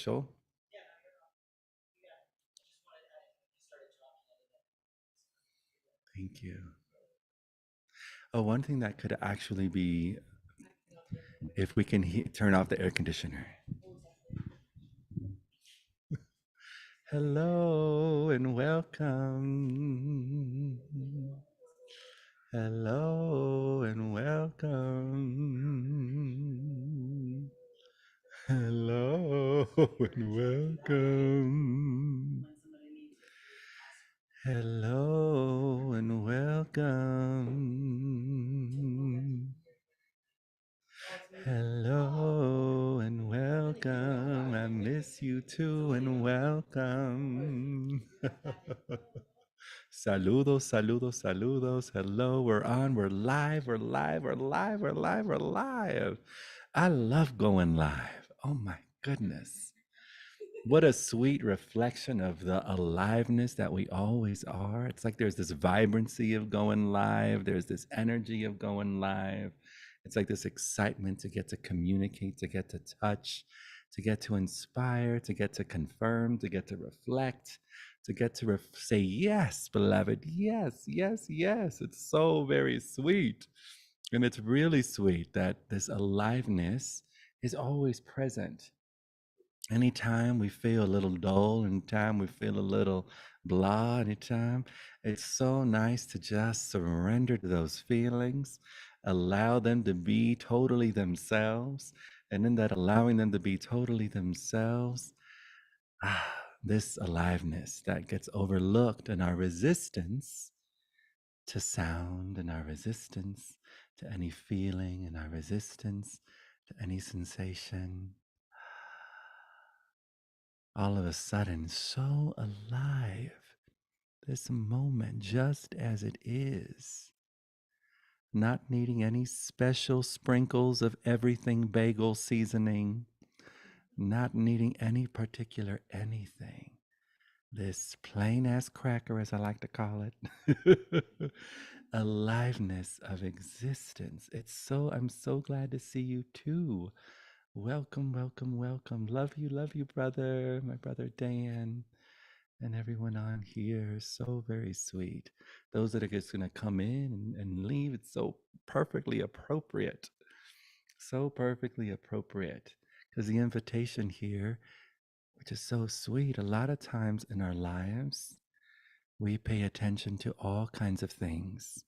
special. Thank you. Oh, one thing that could actually be if we can turn off the air conditioner. Hello and welcome. Hello and welcome. Hello and welcome. Hello and welcome. Hello and welcome. I miss you too and welcome. Saludos, saludos, saludos. Hello, we're on, we're live, we're live, we're live, we're live, we're live. I love going live. Oh my goodness. What a sweet reflection of the aliveness that we always are. It's like there's this vibrancy of going live, there's this energy of going live. It's like this excitement to get to communicate, to get to touch, to get to inspire, to get to confirm, to get to reflect, to get to say, yes, beloved, yes, yes, yes. It's so very sweet. And it's really sweet that this aliveness is always present. Anytime we feel a little dull, anytime we feel a little blah, anytime, it's so nice to just surrender to those feelings, allow them to be totally themselves. And in that allowing them to be totally themselves, this aliveness that gets overlooked in our resistance to sound and our resistance to any feeling and our resistance to any sensation, all of a sudden so alive, this moment just as it is, not needing any special sprinkles of everything bagel seasoning, not needing any particular anything. This plain ass cracker, as I like to call it, aliveness of existence. I'm so glad to see you too. Welcome, welcome, welcome. Love you, brother, my brother Dan, and everyone on here. So very sweet. Those that are just going to come in and leave, it's so perfectly appropriate. So perfectly appropriate. Because the invitation here, which is so sweet, a lot of times in our lives, we pay attention to all kinds of things.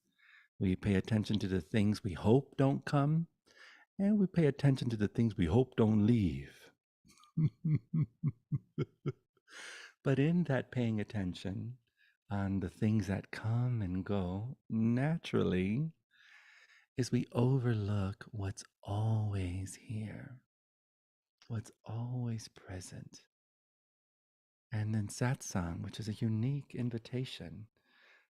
We pay attention to the things we hope don't come, and we pay attention to the things we hope don't leave. But in that paying attention on the things that come and go naturally is we overlook what's always here, what's always present. And then satsang, which is a unique invitation.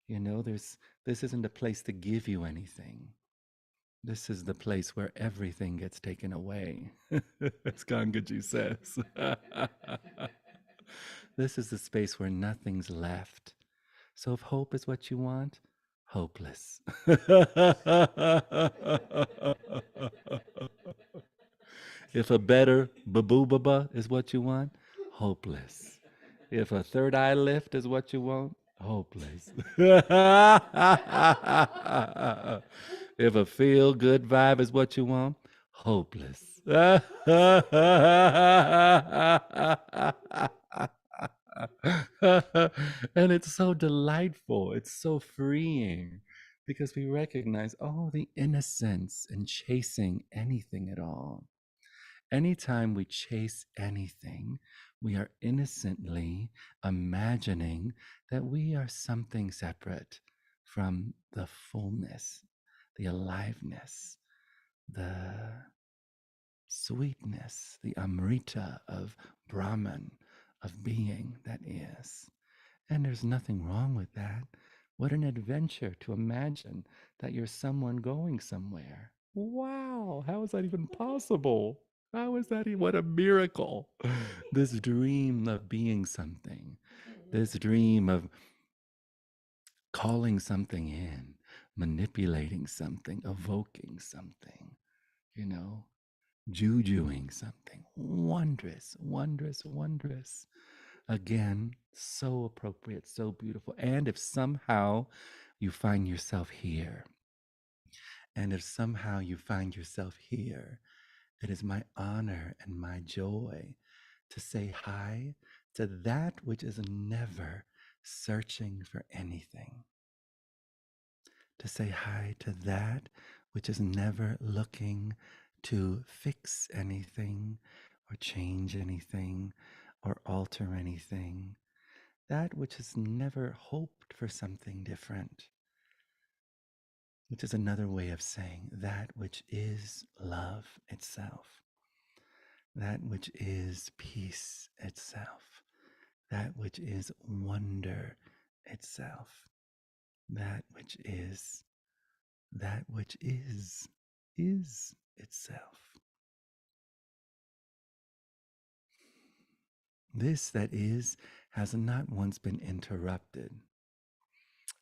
This isn't a place to give you anything. This is the place where everything gets taken away, as Gangaji says. This is the space where nothing's left. So if hope is what you want, hopeless. If a better baboobaba is what you want, hopeless. If a third eye lift is what you want, hopeless. If a feel good vibe is what you want, hopeless. And it's so delightful. It's so freeing because we recognize, oh, the innocence in chasing anything at all. Anytime we chase anything, we are innocently imagining that we are something separate from the fullness, the aliveness, the sweetness, the amrita of Brahman, of being that is. And there's nothing wrong with that. What an adventure to imagine that you're someone going somewhere. Wow, how is that even possible? How is that? What a miracle. This dream of being something, this dream of calling something in, manipulating something, evoking something, you know, jujuing something wondrous, wondrous, wondrous. Again, so appropriate, so beautiful. And if somehow you find yourself here, and if somehow you find yourself here, it is my honor and my joy to say hi to that which is never searching for anything, to say hi to that which is never looking to fix anything or change anything or alter anything, that which has never hoped for something different, which is another way of saying that which is love itself, that which is peace itself, that which is wonder itself, that which is, that which is itself. This that is has not once been interrupted.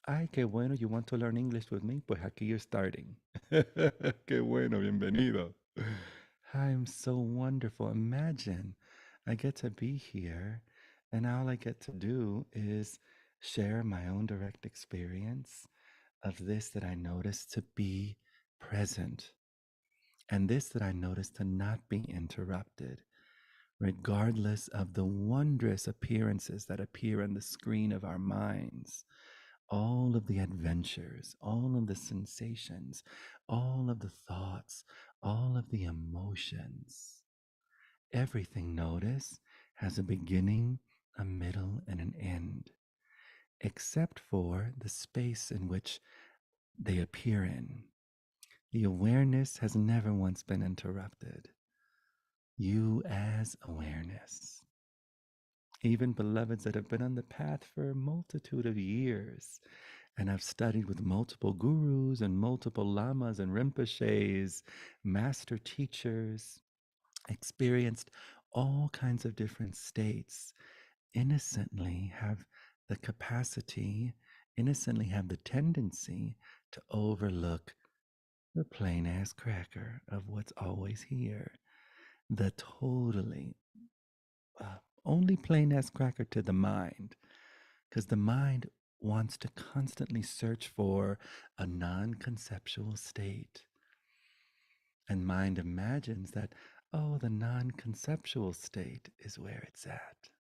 Ay, qué bueno, you want to learn English with me? Pues aquí you're starting. Qué bueno, bienvenido. I'm so wonderful. Imagine I get to be here, and all I get to do is share my own direct experience of this that I notice to be present, and this that I notice to not be interrupted, regardless of the wondrous appearances that appear on the screen of our minds. All of the adventures, all of the sensations, all of the thoughts, all of the emotions. Everything, notice, has a beginning, a middle, and an end, except for the space in which they appear in. The awareness has never once been interrupted. You as awareness. Even beloveds that have been on the path for a multitude of years, and I've studied with multiple gurus and multiple lamas and rinpoches, master teachers, experienced all kinds of different states, innocently have the capacity, innocently have the tendency to overlook the plain ass cracker of what's always here, the totally only plain ass cracker to the mind, because the mind wants to constantly search for a non conceptual state. And mind imagines that, oh, the non conceptual state is where it's at.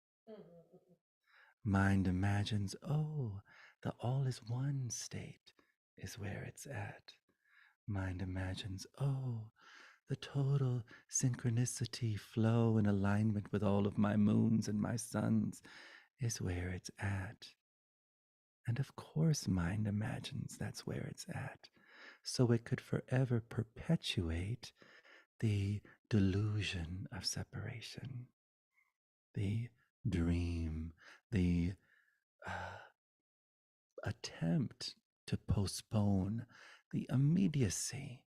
Mind imagines, oh, the all is one state is where it's at. Mind imagines, oh, the total synchronicity, flow, and alignment with all of my moons and my suns is where it's at. And of course, mind imagines that's where it's at. So it could forever perpetuate the delusion of separation, the dream, the attempt to postpone the immediacy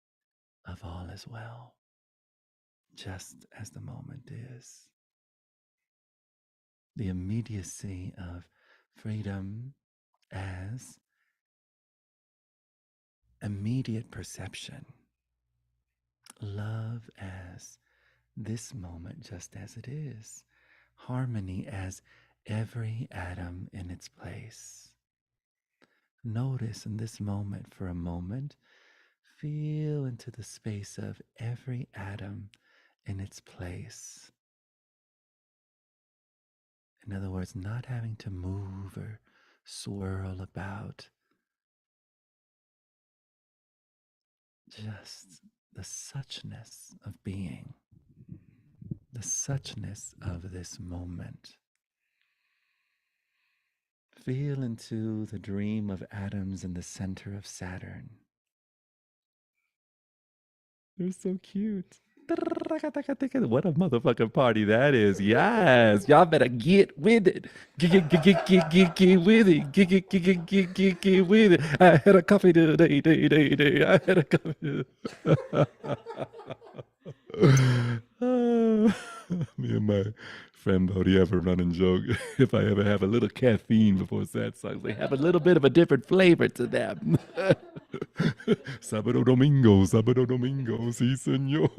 of all is well, just as the moment is. The immediacy of freedom as immediate perception, love as this moment just as it is, harmony as every atom in its place. Notice in this moment for a moment, feel into the space of every atom in its place. In other words, not having to move or swirl about, just the suchness of being, the suchness of this moment. Feel into the dream of atoms in the center of Saturn. They're so cute. What a motherfucking party that is. Yes. Y'all better get with it. Get with it. Get with it. I had a coffee today. I had a coffee. Me and my friend Bodhi ever run and joke if I ever have a little caffeine before satsang, they have a little bit of a different flavor to them. Sábado Domingo, sí, señor.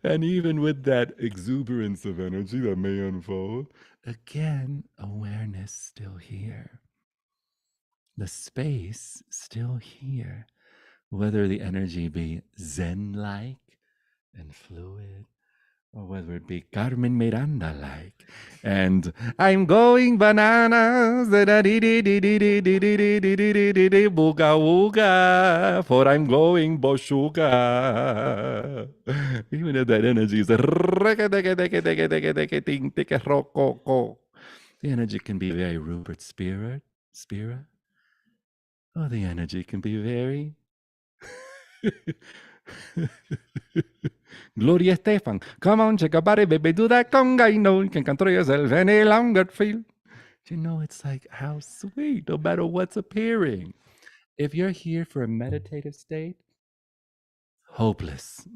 And even with that exuberance of energy that may unfold, again, awareness still here. The space still here. Whether the energy be Zen like and fluid, or whether it be Carmen Miranda like, and I'm going bananas, booga wooga, for I'm going boshuga. Even if that energy is the energy can be very Rupert Spira, or the energy can be very Gloria Estefan. Come on, shake a body, baby, do that conga. You know, you can control yourself any longer. Feel. You know, it's like how sweet, no matter what's appearing. If you're here for a meditative state, hopeless.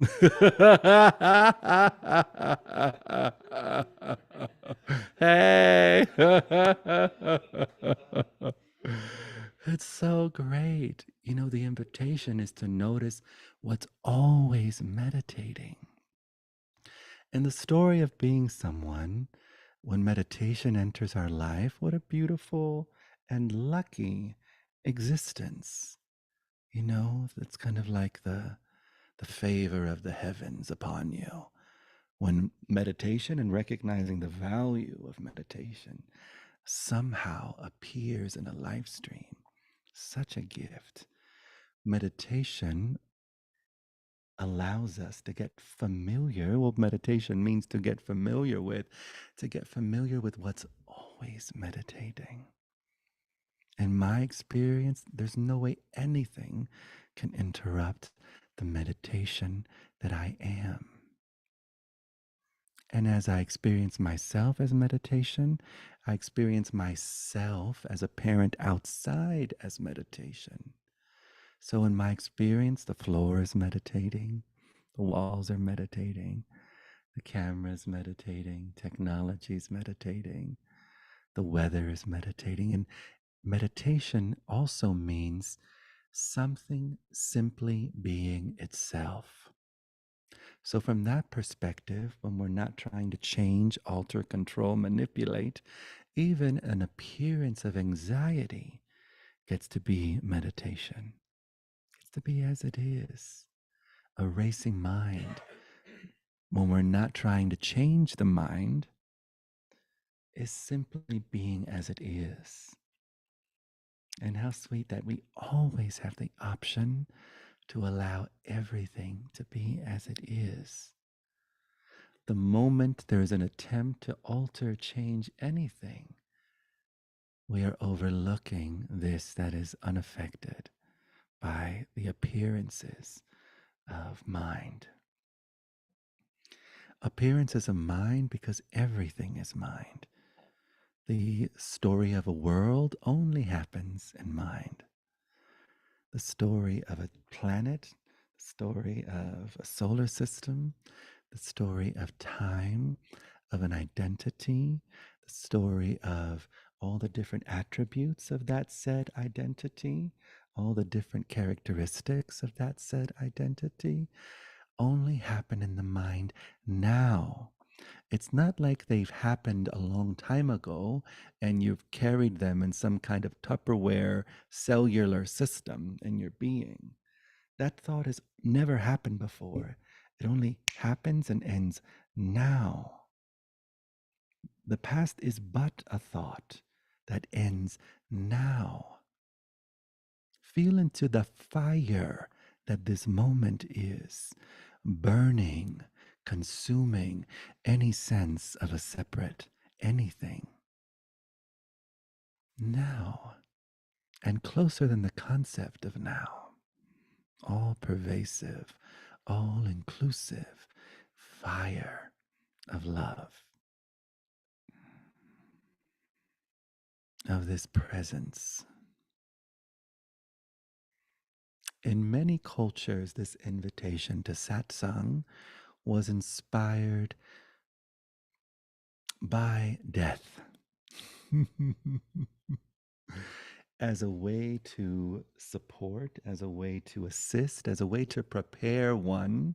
Hey. It's so great. You know, the invitation is to notice what's always meditating. And the story of being someone, when meditation enters our life, what a beautiful and lucky existence. You know, it's kind of like the favor of the heavens upon you. When meditation and recognizing the value of meditation somehow appears in a live stream, such a gift. Meditation allows us to get familiar. Well, meditation means to get familiar with what's always meditating. In my experience, there's no way anything can interrupt the meditation that I am. And as I experience myself as meditation, I experience myself as a parent outside as meditation. So in my experience, the floor is meditating, the walls are meditating, the camera is meditating, technology is meditating, the weather is meditating. And meditation also means something simply being itself. So, from that perspective, when we're not trying to change, alter, control, manipulate, even an appearance of anxiety gets to be meditation, gets to be as it is. A racing mind, when we're not trying to change the mind, is simply being as it is. And how sweet that we always have the option to allow everything to be as it is. The moment there is an attempt to alter, change anything, we are overlooking this that is unaffected by the appearances of mind. Appearances of mind because everything is mind. The story of a world only happens in mind. The story of a planet, the story of a solar system, the story of time, of an identity, the story of all the different attributes of that said identity, all the different characteristics of that said identity, only happen in the mind now. It's not like they've happened a long time ago and you've carried them in some kind of Tupperware cellular system in your being. That thought has never happened before. It only happens and ends now. The past is but a thought that ends now. Feel into the fire that this moment is, burning, consuming any sense of a separate anything. Now, and closer than the concept of now, all pervasive, all inclusive fire of love, of this presence. In many cultures, this invitation to satsang was inspired by death as a way to support, as a way to assist, as a way to prepare one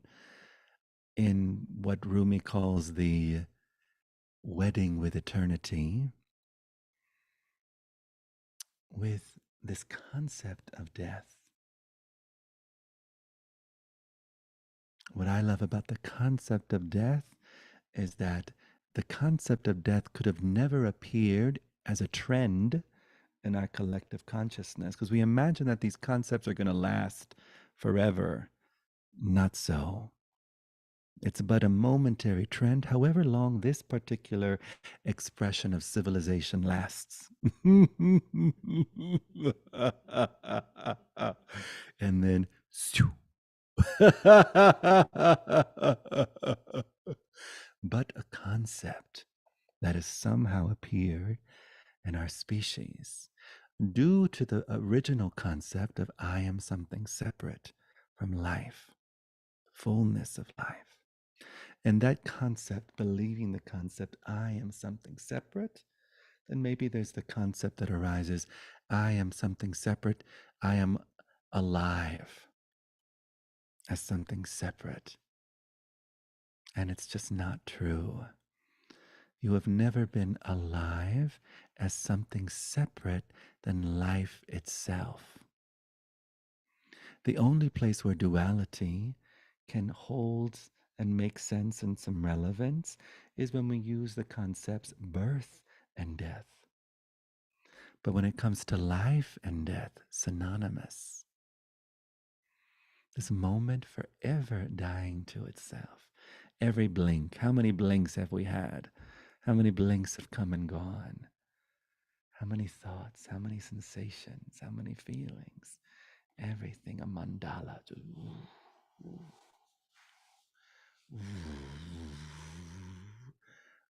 in what Rumi calls the wedding with eternity, with this concept of death. What I love about the concept of death is that the concept of death could have never appeared as a trend in our collective consciousness because we imagine that these concepts are going to last forever. Not so. It's but a momentary trend, however long this particular expression of civilization lasts. And then, but a concept that has somehow appeared in our species due to the original concept of I am something separate from life, fullness of life. And that concept, believing the concept I am something separate, then maybe there's the concept that arises I am something separate, I am alive as something separate. And it's just not true. You have never been alive as something separate than life itself. The only place where duality can hold and make sense and some relevance is when we use the concepts birth and death. But when it comes to life and death, synonymous. This moment forever dying to itself. Every blink. How many blinks have we had? How many blinks have come and gone? How many thoughts? How many sensations? How many feelings? Everything a mandala.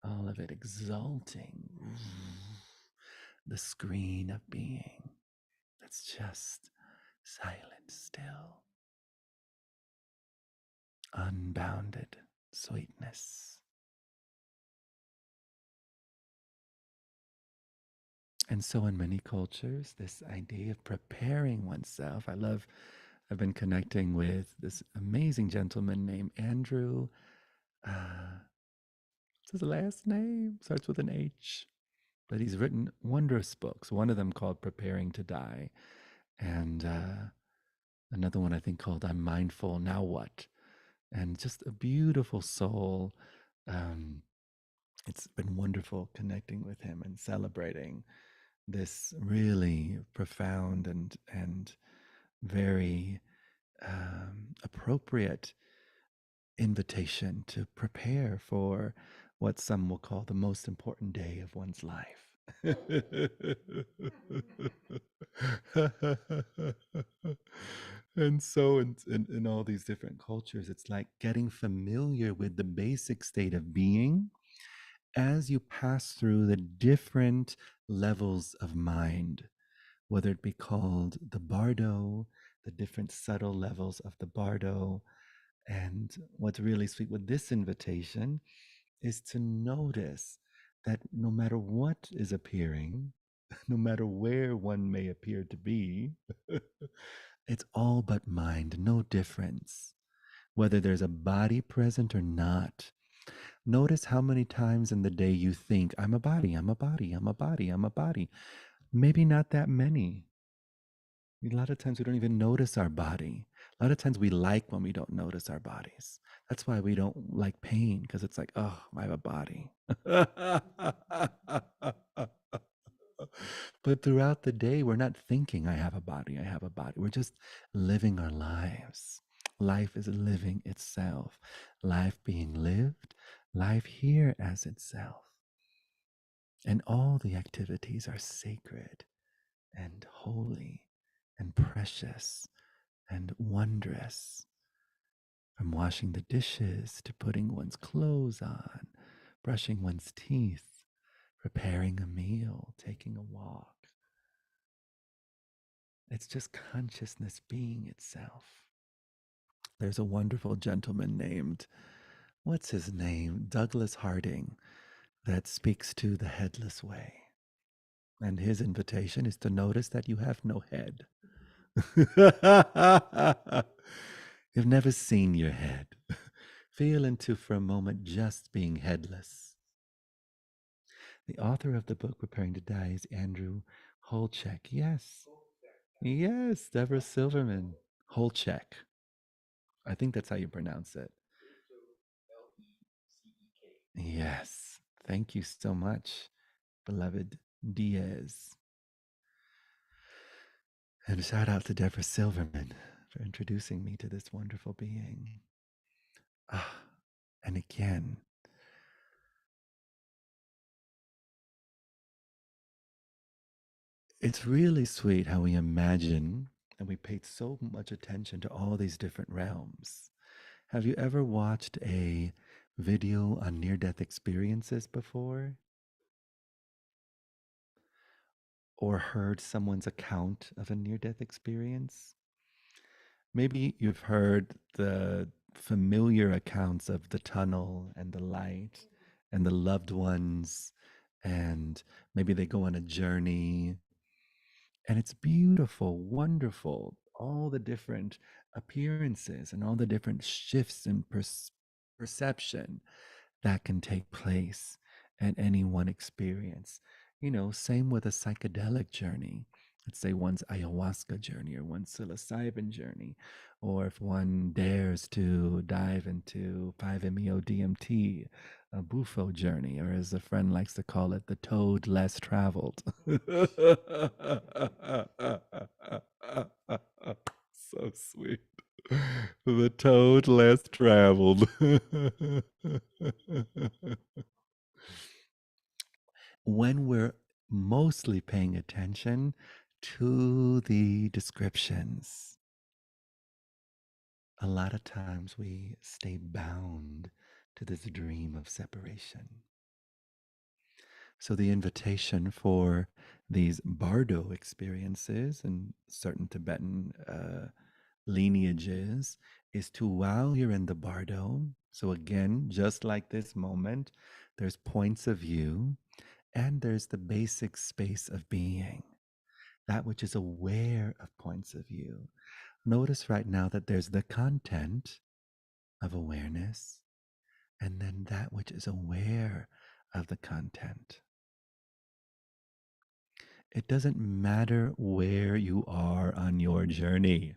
All of it exalting the screen of being that's just silent, still, unbounded sweetness. And so, in many cultures, this idea of preparing oneself, I've been connecting with this amazing gentleman named Andrew. What's his last name? Starts with an H. But he's written wondrous books, one of them called Preparing to Die, and another one I think called I'm Mindful, Now What? And just a beautiful soul. Um, it's been wonderful connecting with him and celebrating this really profound and very appropriate invitation to prepare for what some will call the most important day of one's life. And so, in all these different cultures, it's like getting familiar with the basic state of being as you pass through the different levels of mind, whether it be called the bardo, the different subtle levels of the bardo. And what's really sweet with this invitation is to notice that no matter what is appearing, no matter where one may appear to be, it's all but mind, no difference, whether there's a body present or not. Notice how many times in the day you think, I'm a body, I'm a body, I'm a body, I'm a body. Maybe not that many. A lot of times we don't even notice our body. A lot of times we like when we don't notice our bodies. That's why we don't like pain, because it's like, oh, I have a body. But throughout the day, we're not thinking, I have a body, I have a body. We're just living our lives. Life is living itself. Life being lived, life here as itself. And all the activities are sacred and holy and precious and wondrous. From washing the dishes to putting one's clothes on, brushing one's teeth, preparing a meal, taking a walk. It's just consciousness being itself. There's a wonderful gentleman named what's his name? Douglas Harding, that speaks to the headless way. And his invitation is to notice that you have no head. You've never seen your head. Feel into for a moment just being headless. The author of the book Preparing to Die is Andrew Holchek. Yes. Yes, Deborah Silverman. Holchek. I think that's how you pronounce it. Yes. Thank you so much, beloved Diaz. And shout out to Deborah Silverman for introducing me to this wonderful being. Ah, and again, it's really sweet how we imagine and we paid so much attention to all these different realms. Have you ever watched a video on near death experiences before? Or heard someone's account of a near death experience? Maybe you've heard the familiar accounts of the tunnel and the light and the loved ones, and maybe they go on a journey. And it's beautiful, wonderful, all the different appearances and all the different shifts in perception that can take place at any one experience. You know, same with a psychedelic journey. Let's say one's ayahuasca journey or one's psilocybin journey, or if one dares to dive into 5-MeO DMT, a Bufo journey, or as a friend likes to call it, the toad less traveled. So sweet. The toad less traveled. When we're mostly paying attention to the descriptions, a lot of times we stay bound to this dream of separation. So, the invitation for these bardo experiences and certain Tibetan lineages is to, while you're in the bardo, so again, just like this moment, there's points of view and there's the basic space of being, that which is aware of points of view. Notice right now that there's the content of awareness and then that which is aware of the content. It doesn't matter where you are on your journey.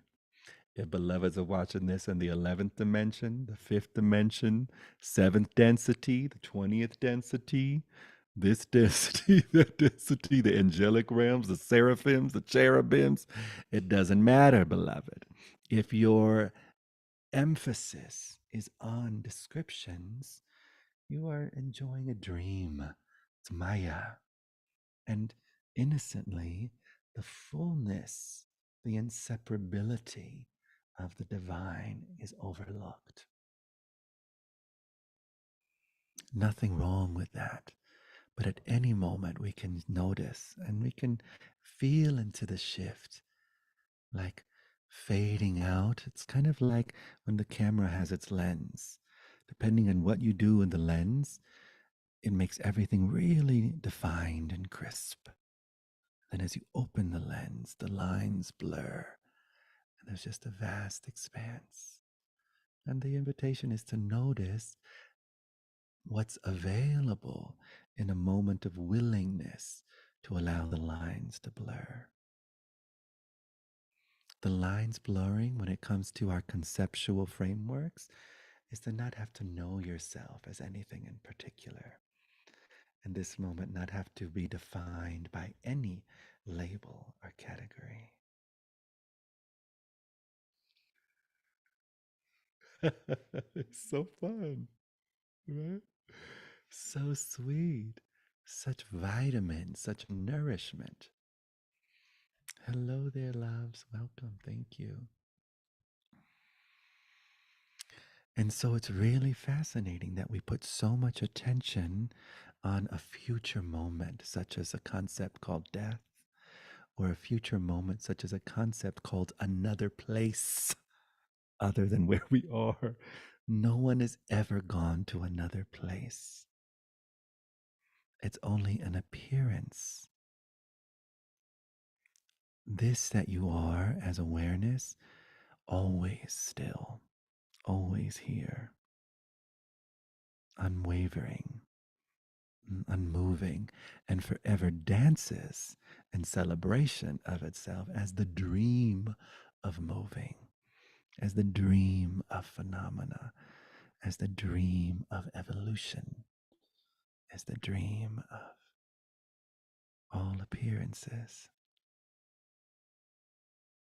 If beloveds are watching this in the 11th dimension, the 5th dimension, 7th density, the 20th density, this density, that density, the angelic realms, the seraphims, the cherubims, it doesn't matter, beloved. If your emphasis is on descriptions, you are enjoying a dream. It's Maya. And innocently, the fullness, the inseparability of the divine is overlooked. Nothing wrong with that. But at any moment, we can notice and we can feel into the shift, like fading out. It's kind of like when the camera has its lens. Depending on what you do in the lens, it makes everything really defined and crisp. Then, as you open the lens, the lines blur, and there's just a vast expanse. And the invitation is to notice what's available in a moment of willingness to allow the lines to blur. The lines blurring when it comes to our conceptual frameworks is to not have to know yourself as anything in particular. And this moment not have to be defined by any label or category. It's so fun, right? So sweet. Such vitamins, such nourishment. Hello there, loves. Welcome. Thank you. And so it's really fascinating that we put so much attention on a future moment, such as a concept called death, or a future moment, such as a concept called another place other than where we are. No one has ever gone to another place. It's only an appearance. This that you are as awareness, always still, always here, unwavering, unmoving, and forever dances in celebration of itself as the dream of moving, as the dream of phenomena, as the dream of evolution, as the dream of all appearances.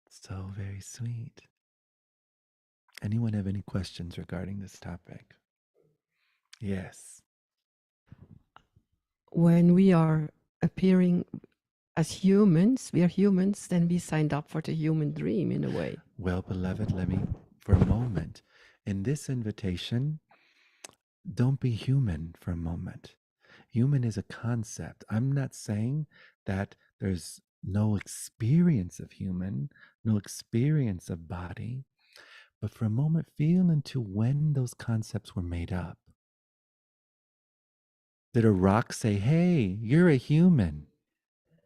So very sweet. Anyone have any questions regarding this topic? Yes. When we are appearing as humans, we are humans, then we signed up for the human dream in a way. Well, beloved, let me, for a moment, in this invitation, don't be human for a moment. Human is a concept. I'm not saying that there's no experience of human, no experience of body, but for a moment, feel into when those concepts were made up. Did a rock say, hey, you're a human?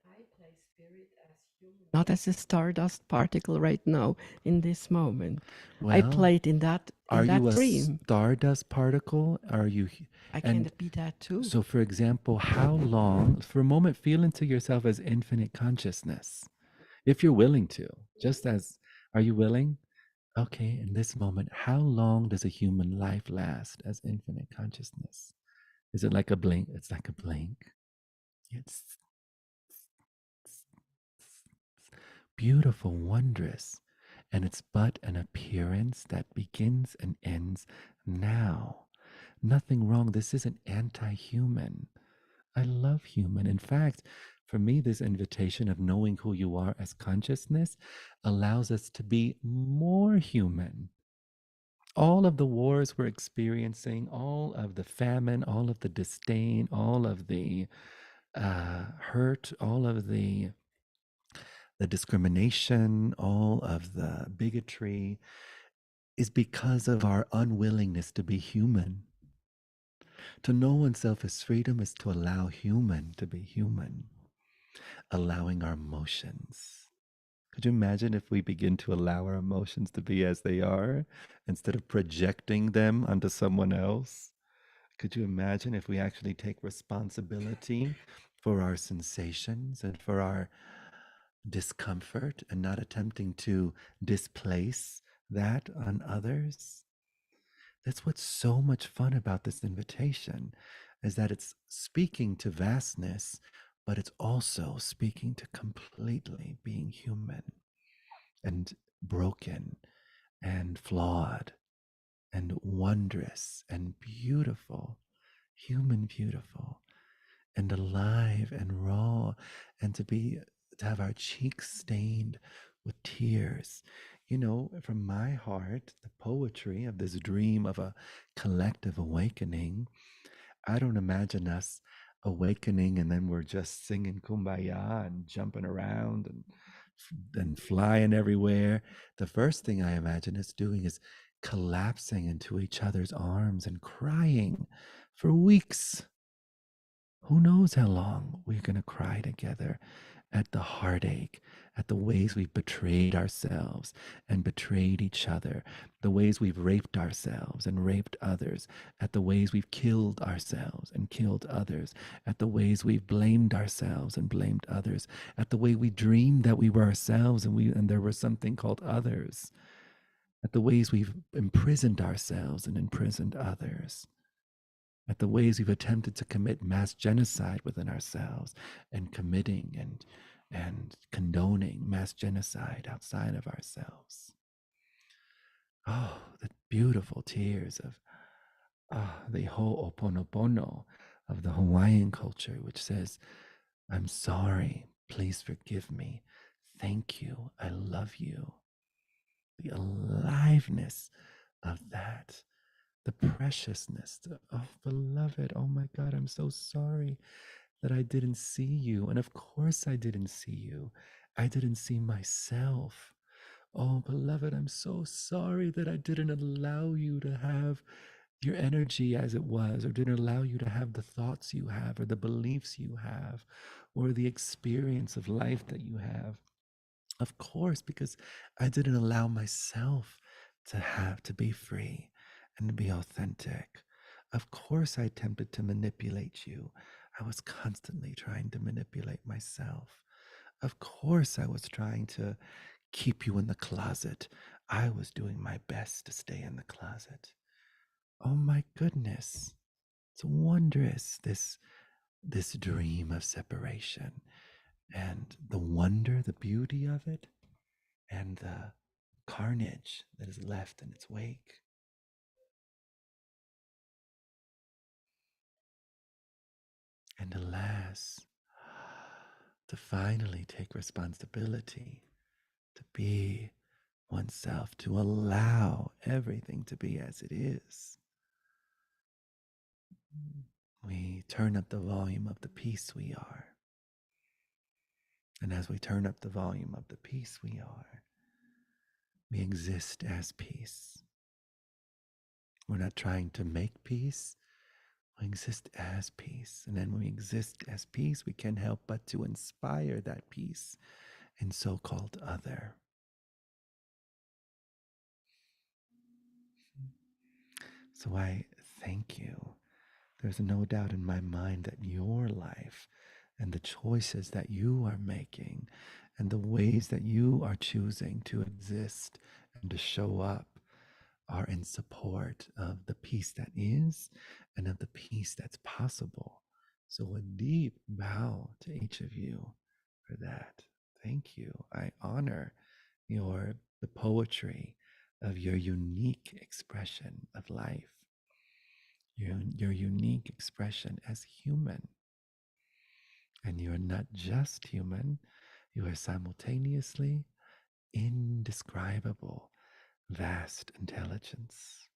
I play spirit as human, not as a stardust particle right now in this moment. I Well, played in are you that a dream. stardust particle? Are you, I can and be that too. so, for example, how long, for a moment, feel into yourself as infinite consciousness, if you're willing to, just as, are you willing? Okay, in this moment, how long does a human life last as infinite consciousness? Is it like a blink? It's like a blink. It's beautiful, wondrous, and it's but an appearance that begins and ends now. Nothing wrong. This isn't anti human. I love human. In fact, for me, this invitation of knowing who you are as consciousness allows us to be more human. All of the wars we're experiencing, all of the famine, all of the disdain, all of the hurt, all of the discrimination, all of the bigotry is because of our unwillingness to be human. To know oneself as freedom is to allow human to be human, allowing our emotions. Could you imagine if we begin to allow our emotions to be as they are instead of projecting them onto someone else? Could you imagine if we actually take responsibility for our sensations and for our discomfort and not attempting to displace that on others? That's what's so much fun about this invitation, is that it's speaking to vastness, but it's also speaking to completely being human and broken and flawed and wondrous and beautiful, human beautiful and alive and raw, and to have our cheeks stained with tears. You know, from my heart, the poetry of this dream of a collective awakening, I don't imagine us awakening and then we're just singing kumbaya and jumping around and flying everywhere. The first thing I imagine us doing is collapsing into each other's arms and crying for weeks. Who knows how long we're going to cry together at the heartache, at the ways we've betrayed ourselves and betrayed each other, the ways we've raped ourselves and raped others, at the ways we've killed ourselves and killed others, at the ways we've blamed ourselves and blamed others, at the way we dreamed that we were ourselves and there was something called others, at the ways we've imprisoned ourselves and imprisoned others, at the ways we've attempted to commit mass genocide within ourselves and committing and condoning mass genocide outside of ourselves. Oh, the beautiful tears of the Ho'oponopono of the Hawaiian culture, which says, I'm sorry, please forgive me, thank you, I love you. The aliveness of that, the preciousness, oh, beloved, oh my God, I'm so sorry that I didn't see you. And of course, I didn't see you. I didn't see myself. Oh, beloved, I'm so sorry that I didn't allow you to have your energy as it was, or didn't allow you to have the thoughts you have, or the beliefs you have, or the experience of life that you have. Of course, because I didn't allow myself to be free and to be authentic. Of course, I attempted to manipulate you. I was constantly trying to manipulate myself. Of course, I was trying to keep you in the closet. I was doing my best to stay in the closet. Oh my goodness. It's wondrous, this dream of separation, and the wonder, the beauty of it, and the carnage that is left in its wake. And alas, to finally take responsibility, to be oneself, to allow everything to be as it is. We turn up the volume of the peace we are. And as we turn up the volume of the peace we are, we exist as peace. We're not trying to make peace. We exist as peace. And then when we exist as peace, we can't help but to inspire that peace in so called other. So I thank you. There's no doubt in my mind that your life and the choices that you are making and the ways that you are choosing to exist and to show up are in support of the peace that is and of the peace that's possible. So a deep bow to each of you for that. Thank you. I honor the poetry of your unique expression of life, your unique expression as human. And you're not just human, you are simultaneously indescribable, vast intelligence.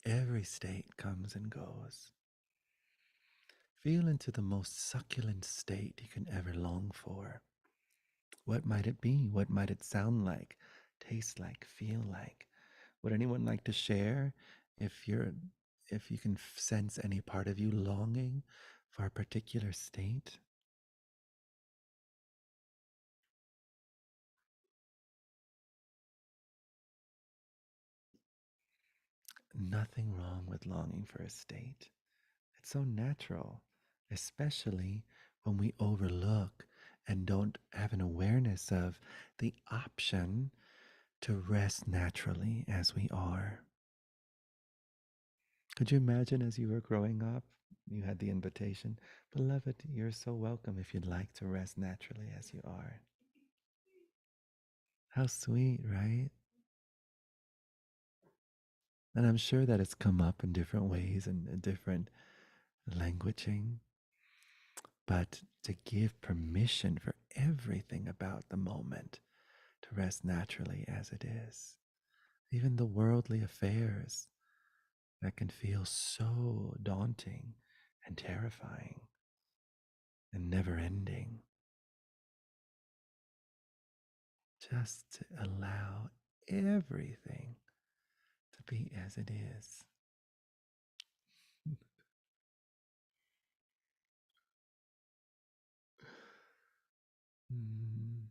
Every state comes and goes. Feel into the most succulent state you can ever long for. What might it be? What might it sound like, taste like, feel like? Would anyone like to share if you can sense any part of you longing for a particular state? Nothing wrong with longing for a state. It's so natural, especially when we overlook and don't have an awareness of the option to rest naturally as we are. Could you imagine as you were growing up, you had the invitation, beloved, you're so welcome if you'd like to rest naturally as you are. How sweet, right? And I'm sure that it's come up in different ways and different languaging, but to give permission for everything about the moment to rest naturally as it is. Even the worldly affairs that can feel so daunting and terrifying and never ending. Just to allow everything to be as it is. Mm.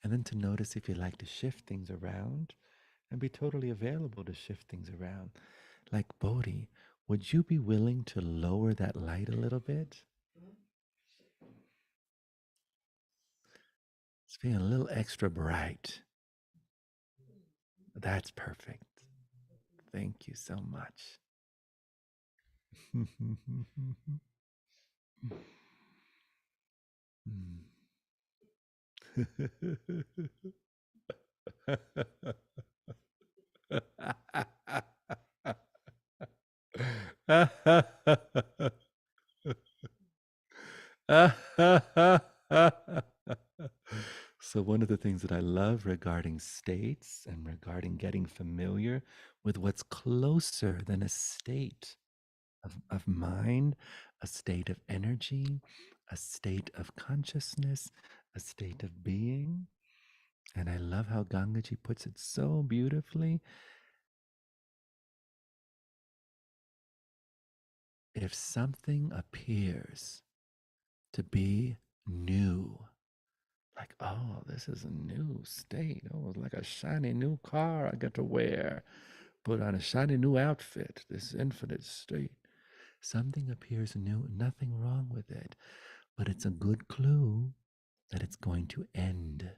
And then to notice if you like to shift things around and be totally available to shift things around. Like Bodhi, would you be willing to lower that light a little bit? It's being a little extra bright. That's perfect. Thank you so much. So, one of the things that I love regarding states and regarding getting familiar with what's closer than a state of mind, a state of energy, a state of consciousness, a state of being. And I love how Gangaji puts it so beautifully. If something appears to be new, like, oh, this is a new state. Oh, it's like a shiny new car I get to wear. Put on a shiny new outfit, this infinite state. Something appears new, nothing wrong with it, but it's a good clue that it's going to end.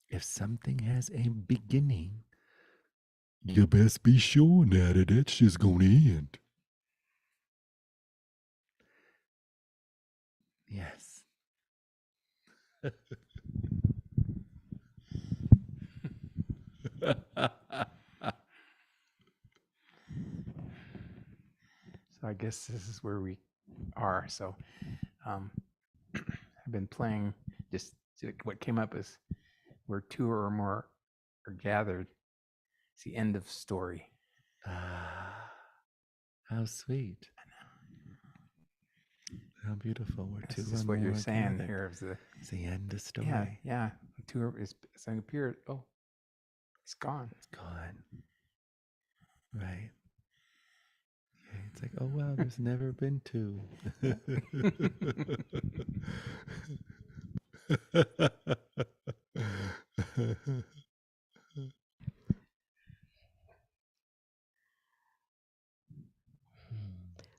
If something has a beginning, you best be sure now that shit's gonna end. Yes. So I guess this is where we are. So I've been playing just what came up is where two or more are gathered. It's the end of story. Ah, how sweet. How beautiful. We're This two is just or what more you're saying gathered. here. Of It's the end of story. yeah, yeah. Two is something appeared. Oh, it's gone. It's gone. Right. Okay, it's like, oh wow, there's never been two.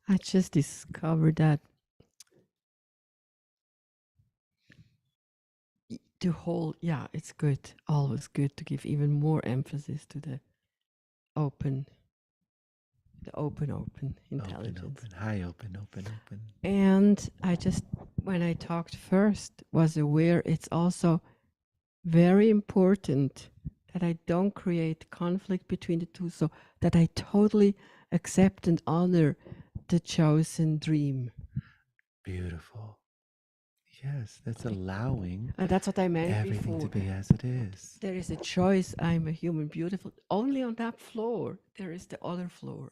I just discovered that to hold, yeah, it's good, always good to give even more emphasis to the open, open intelligence. Open, high open. And I just, when I talked first, was aware it's also very important that I don't create conflict between the two, so that I totally accept and honor the chosen dream. Beautiful. Yes, that's allowing And that's what I meant everything before. to be as it is. There is a choice. I'm a human, beautiful. Only on that floor, there is the other floor,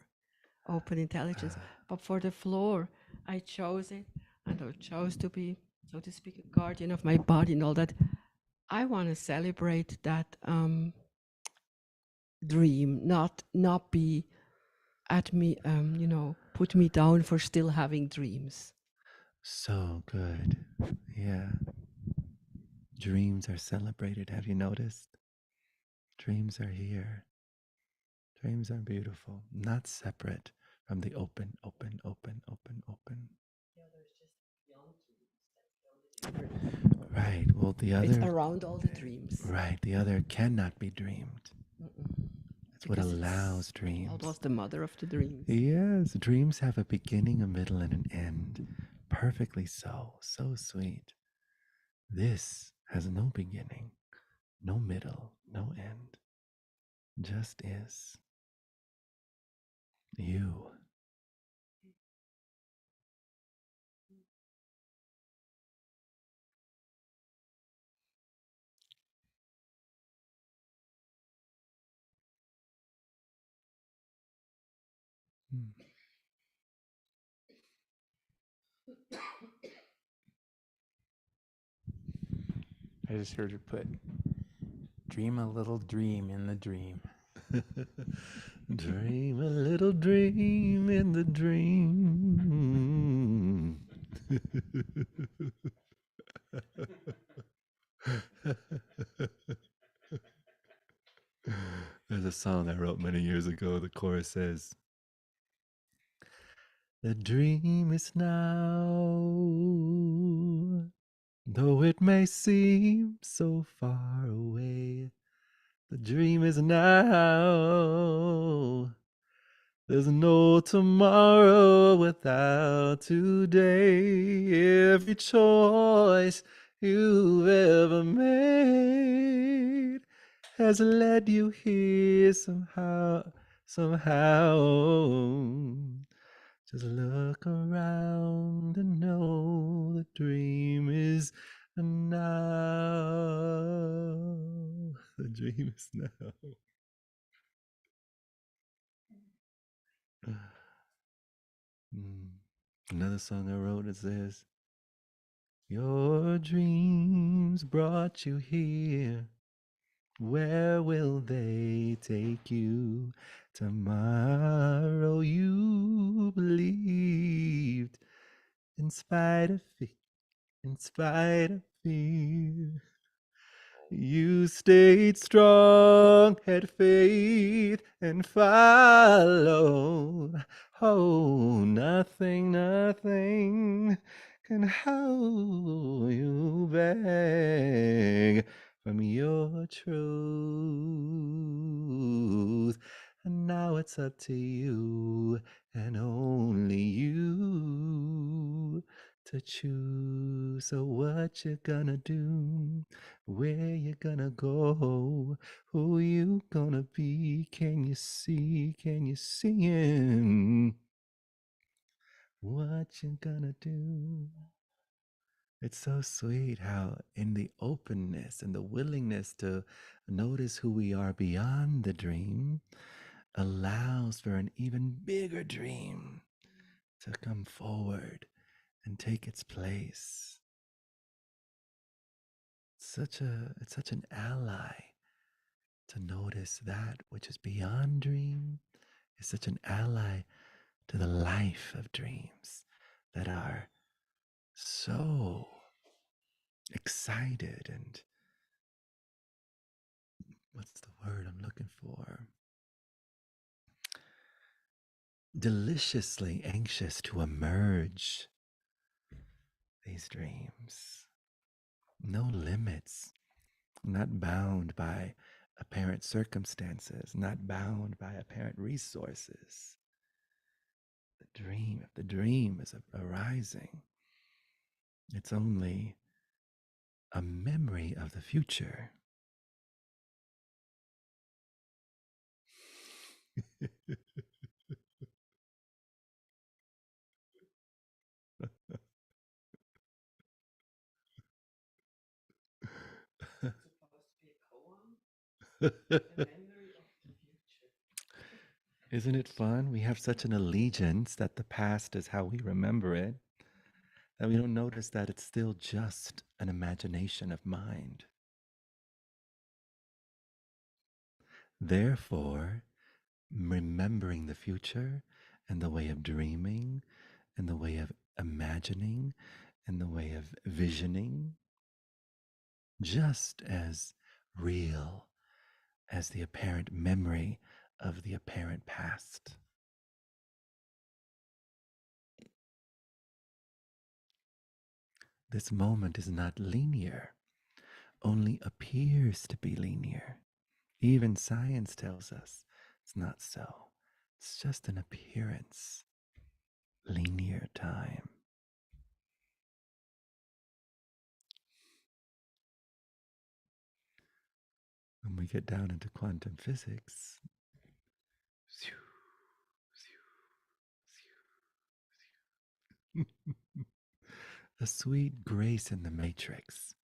open intelligence. But for the floor, I chose it, and I chose to be, so to speak, a guardian of my body and all that. I want to celebrate that dream, not be at me, put me down for still having dreams. So good. Yeah. Dreams are celebrated. Have you noticed? Dreams are here. Dreams are beautiful, not separate from the open. Right. Well, the It's other, around all the dreams. right, the other cannot be dreamed. That's what Because allows it's dreams. almost the mother of the dreams. Yes, dreams have a beginning, a middle, and an end. Perfectly so. So sweet. This has no beginning, no middle, no end. Just is. You. Hmm. I just heard you put dream a little dream in the dream. Dream a little dream in the dream. There's a song I wrote many years ago. The chorus says, the dream is now, though it may seem so far away. The dream is now, There's no tomorrow without today. Every choice you've ever made has led you here somehow, somehow. Just look around and know the dream is now. The dream is now. Another song I wrote, it says, your dreams brought you here. Where will they take you? Tomorrow you believed in spite of fear, in spite of fear. You stayed strong, had faith, and followed. Oh, nothing, nothing can hold you back from your truth. And now it's up to you and only you to choose. So what you gonna do? Where you gonna go? Who you gonna be? Can you see? Can you see him? What you gonna do? It's so sweet how in the openness and the willingness to notice who we are beyond the dream allows for an even bigger dream to come forward and take its place. It's such an ally to notice that which is beyond dream, is such an ally to the life of dreams that are so excited and what's the word I'm looking for? Deliciously anxious to emerge these dreams. No limits, not bound by apparent circumstances, not bound by apparent resources. If the dream is arising, it's only a memory of the future. Isn't it fun? We have such an allegiance that the past is how we remember it, that we don't notice that it's still just an imagination of mind. Therefore, remembering the future and the way of dreaming and the way of imagining and the way of visioning, just as real as the apparent memory of the apparent past. This moment is not linear, only appears to be linear. Even science tells us it's not so. It's just an appearance. Linear time. When we get down into quantum physics, a sweet grace in the matrix.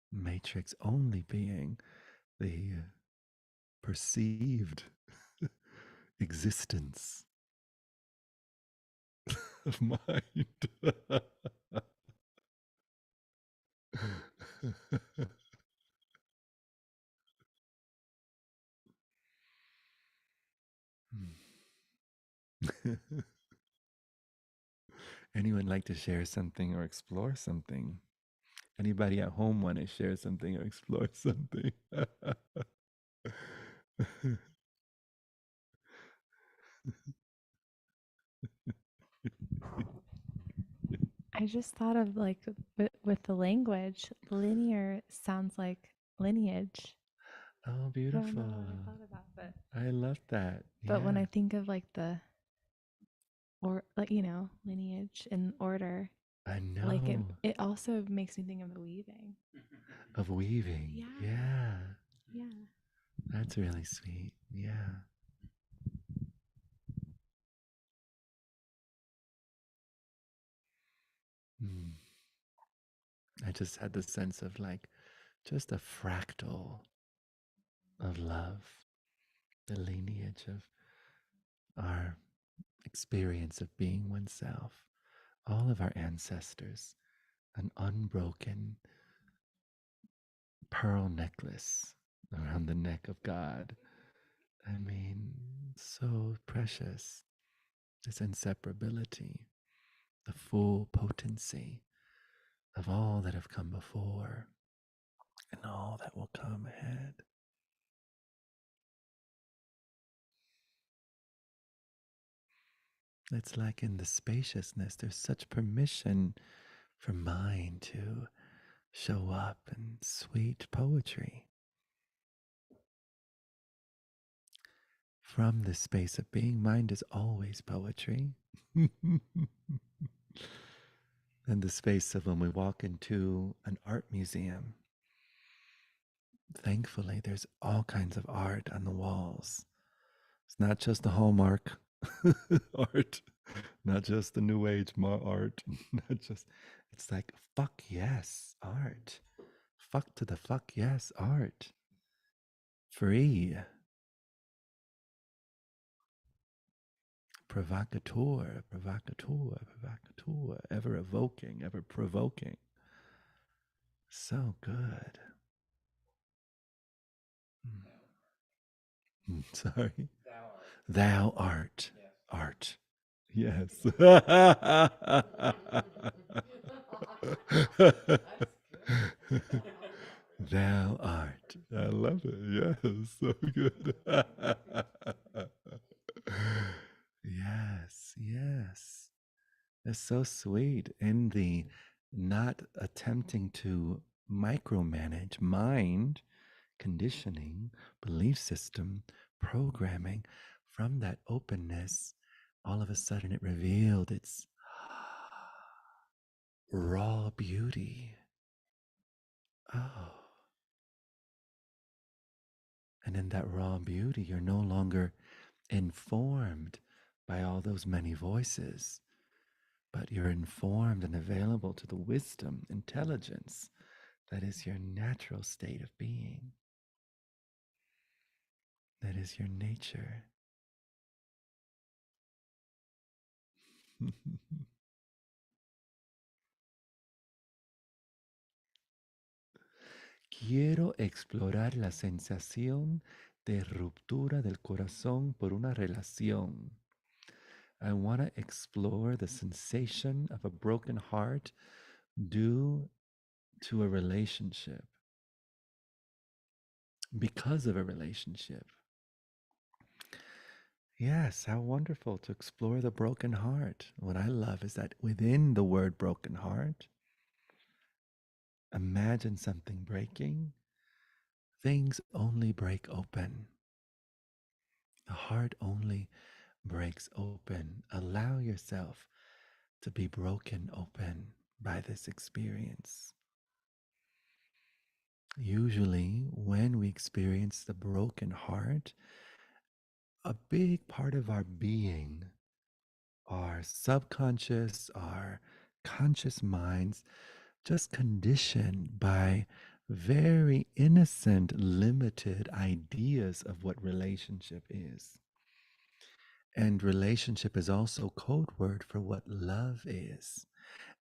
Matrix only being the perceived existence of mind. Anyone like to share something or explore something? Anybody at home want to share something or explore something? I just thought of like with the language, linear sounds like lineage. Oh, I don't beautiful. know what I thought about, but I love that. But when Yeah. I think of like the or like lineage and order, I like it know. it also makes me think of the weaving. Of weaving. Yeah. Yeah. Yeah. That's really sweet. Yeah. Mm. I just had the sense of like just a fractal of love, the lineage of our experience of being oneself, all of our ancestors, an unbroken pearl necklace around the neck of God. I mean, so precious, this inseparability, the full potency of all that have come before and all that will come ahead. It's like in the spaciousness, there's such permission for mind to show up in sweet poetry. From the space of being, mind is always poetry. In the space of when we walk into an art museum, thankfully, there's all kinds of art on the walls. It's not just the Hallmark art, not just the New Age art, not just, it's like, fuck yes, art. Fuck to the fuck yes, art. Free. Provocateur, provocateur, provocateur, ever evoking, ever provoking. So good. Sorry. Thou art art. Yes. Thou art. I love it. Yes. So good. Yes. Yes. It's so sweet in the not attempting to micromanage mind, conditioning, belief system, programming. From that openness, all of a sudden it revealed its raw beauty. Oh. And in that raw beauty, you're no longer informed by all those many voices, but you're informed and available to the wisdom, intelligence that is your natural state of being. That is your nature. Quiero explorar la sensación de ruptura del corazón por una relación. I want to explore the sensation of a broken heart due to a relationship, because of a relationship. Yes, how wonderful to explore the broken heart. What I love is that within the word broken heart, imagine something breaking. Things only break open. The heart only breaks open. Allow yourself to be broken open by this experience. Usually, when we experience the broken heart, a big part of our being, our subconscious, our conscious minds, just conditioned by very innocent, limited ideas of what relationship is. And relationship is also code word for what love is.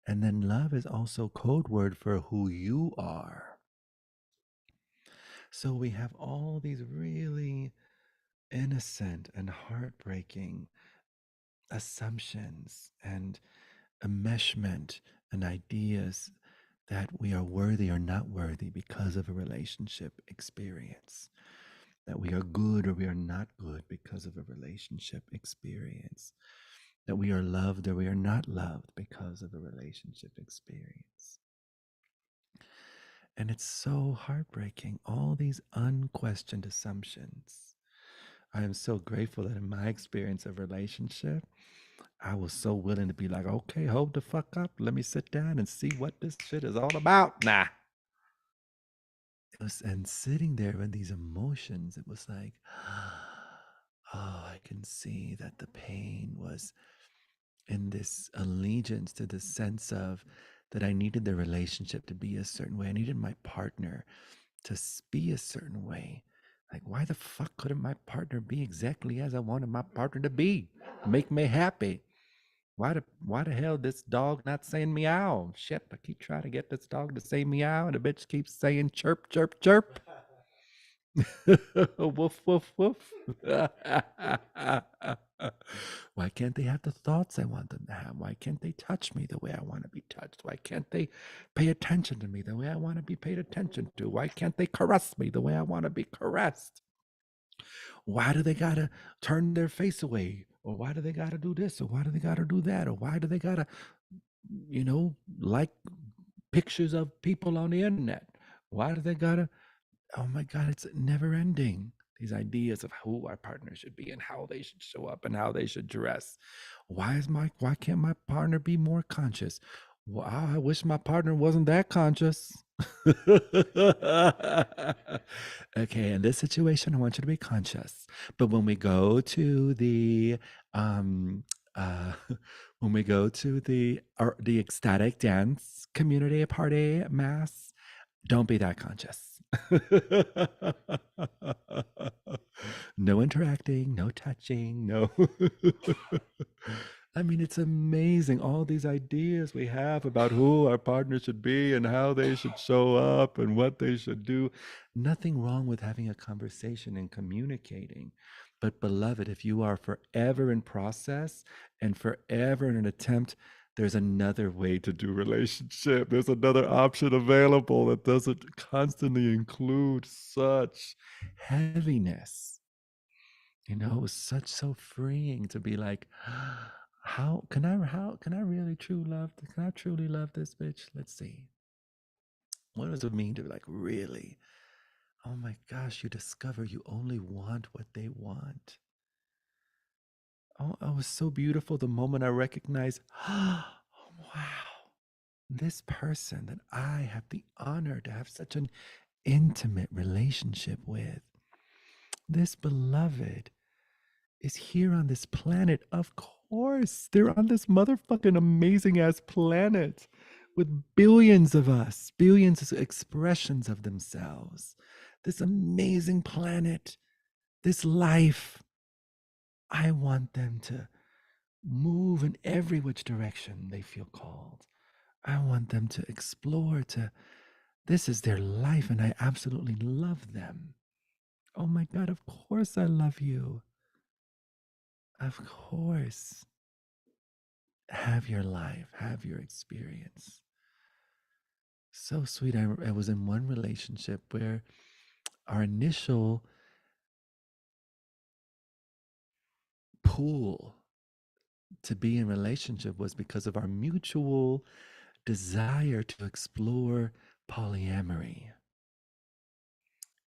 And then love is also code word for who you are. So we have all these really innocent and heartbreaking assumptions and enmeshment and ideas that we are worthy or not worthy because of a relationship experience, that we are good or we are not good because of a relationship experience, that we are loved or we are not loved because of a relationship experience. And it's so heartbreaking, all these unquestioned assumptions I am so grateful that in my experience of relationship, I was so willing to be like, okay, hold the fuck up. Let me sit down and see what this shit is all about. Nah. It was, and sitting there with these emotions, it was like, oh, I can see that the pain was in this allegiance to the sense of that I needed the relationship to be a certain way. I needed my partner to be a certain way. Like, why the fuck couldn't my partner be exactly as I wanted my partner to be? Make me happy. Why the hell this dog not saying meow? Shit, I keep trying to get this dog to say meow, and the bitch keeps saying chirp, chirp, chirp. Woof, woof, woof. Why can't they have the thoughts I want them to have? Why can't they touch me the way I want to be touched? Why can't they pay attention to me the way I want to be paid attention to? Why can't they caress me the way I want to be caressed? Why do they gotta turn their face away? Or why do they gotta do this? Or why do they gotta do that? Or why do they gotta, like pictures of people on the internet? Why do they gotta, oh my God, it's never ending. These ideas of who our partner should be and how they should show up and how they should dress. Why can't my partner be more conscious? Wow, I wish my partner wasn't that conscious. Okay, in this situation, I want you to be conscious. But when we go to the uh when we go to the ecstatic dance community party mass, don't be that conscious. No interacting, no touching, no. I mean, it's amazing all these ideas we have about who our partner should be and how they should show up and what they should do. Nothing wrong with having a conversation and communicating. But, beloved, if you are forever in process and forever in an attempt, there's another way to do relationship. There's another option available that doesn't constantly include such heaviness. It was so freeing to be like, how can I really truly love this bitch? Let's see. What does it mean to be like, really? Oh my gosh, you discover you only want what they want. Oh, it was so beautiful the moment I recognized, oh wow, this person that I have the honor to have such an intimate relationship with, this beloved, is here on this planet. Of course, they're on this motherfucking amazing ass planet with billions of us, billions of expressions of themselves. This amazing planet, this life. I want them to move in every which direction they feel called. I want them to explore, this is their life, and I absolutely love them. Oh my God, of course I love you. Of course. Have your life, have your experience. So sweet. I was in one relationship where our initial pull to be in relationship was because of our mutual desire to explore polyamory.